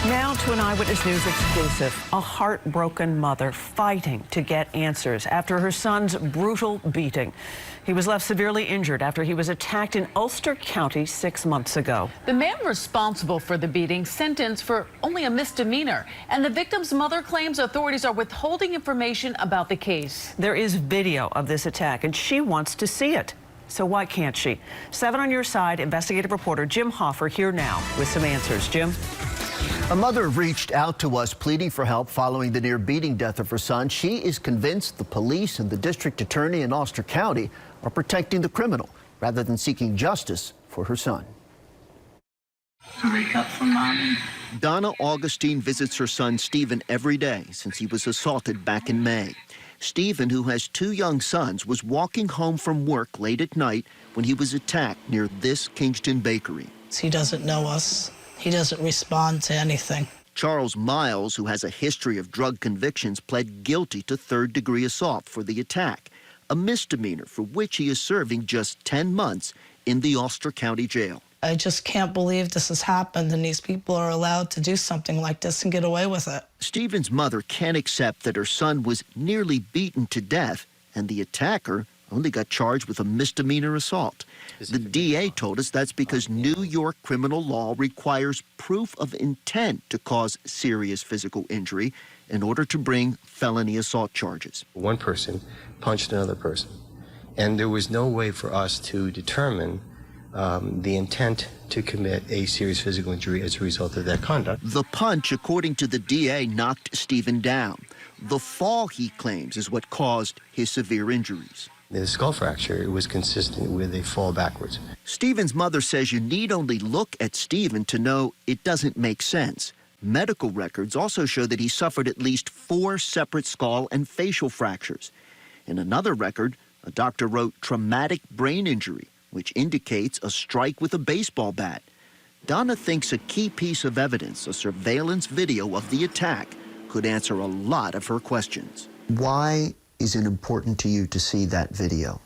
Now to an Eyewitness News exclusive. A heartbroken mother fighting to get answers after her son's brutal beating. He was left severely injured after he was attacked in Ulster County 6 months ago. The man responsible for the beating sentenced for only a misdemeanor, and the victim's mother claims authorities are withholding information about the case. There is video of this attack, and she wants to see it. So why can't she? 7 on your side, investigative reporter Jim Hoffer here now with some answers. Jim? A mother reached out to us pleading for help following the near beating death of her son. She is convinced the police and the district attorney in Ulster County are protecting the criminal rather than seeking justice for her son. Wake up for mommy. Donna Augustine visits her son Stephen every day since he was assaulted back in May. Stephen, who has 2 young sons, was walking home from work late at night when he was attacked near this Kingston bakery. He doesn't know us. He doesn't respond to anything. Charles Miles, who has a history of drug convictions, pled guilty to 3rd-degree assault for the attack, a misdemeanor for which he is serving just 10 months in the Ulster County Jail. I just can't believe this has happened and these people are allowed to do something like this and get away with it. Stephen's mother can't accept that her son was nearly beaten to death and the attacker only got charged with a misdemeanor assault. The DA told us that's because New York criminal law requires proof of intent to cause serious physical injury in order to bring felony assault charges. One person punched another person, and there was no way for us to determine the intent to commit a serious physical injury as a result of that conduct. The punch, according to the DA, knocked Stephen down. The fall, he claims, is what caused his severe injuries. The skull fracture was consistent with a fall backwards. Stephen's mother says you need only look at Stephen to know it doesn't make sense. Medical records also show that he suffered at least 4 separate skull and facial fractures. In another record, a doctor wrote traumatic brain injury, which indicates a strike with a baseball bat. Donna thinks a key piece of evidence, a surveillance video of the attack, could answer a lot of her questions. Why is it important to you to see that video?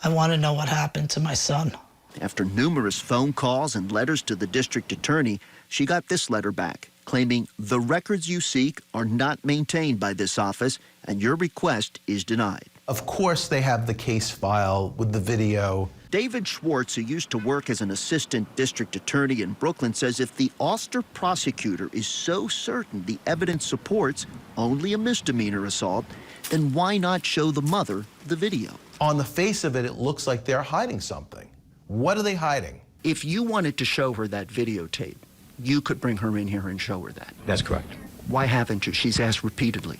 I want to know what happened to my son. After numerous phone calls and letters to the district attorney, she got this letter back, claiming the records you seek are not maintained by this office and your request is denied. Of course they have the case file with the video. David Schwartz, who used to work as an assistant district attorney in Brooklyn, says if the Ulster prosecutor is so certain the evidence supports only a misdemeanor assault, then why not show the mother the video? On the face of it, it looks like they're hiding something. What are they hiding? If you wanted to show her that videotape, you could bring her in here and show her that. That's correct. Why haven't you? She's asked repeatedly.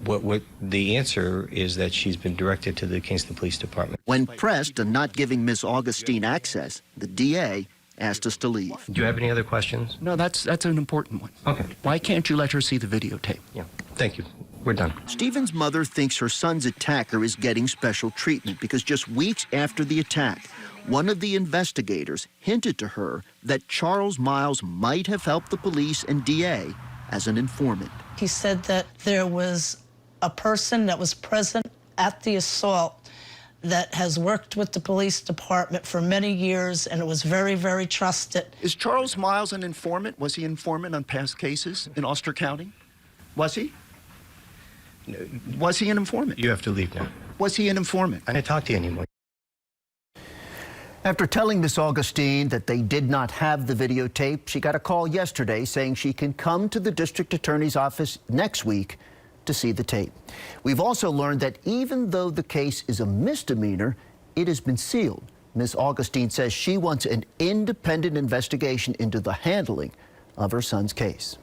What the answer is that she's been directed to the Kingston Police Department. When pressed on not giving Ms. Augustine access, the DA asked us to leave. Do you have any other questions? No, that's an important one. Okay. Why can't you let her see the videotape? Yeah. Thank you. We're done. Stephen's mother thinks her son's attacker is getting special treatment because just weeks after the attack, one of the investigators hinted to her that Charles Miles might have helped the police and DA as an informant. He said that there was a person that was present at the assault that has worked with the police department for many years, and it was very, very trusted. Is Charles Miles an informant? Was he an informant on past cases in Ulster County? Was he? No. Was he an informant? You have to leave now. Was he an informant? I can't talk to you anymore. After telling Miss Augustine that they did not have the videotape, she got a call yesterday saying she can come to the district attorney's office next week to see the tape. We've also learned that even though the case is a misdemeanor, it has been sealed. Miss Augustine says she wants an independent investigation into the handling of her son's case.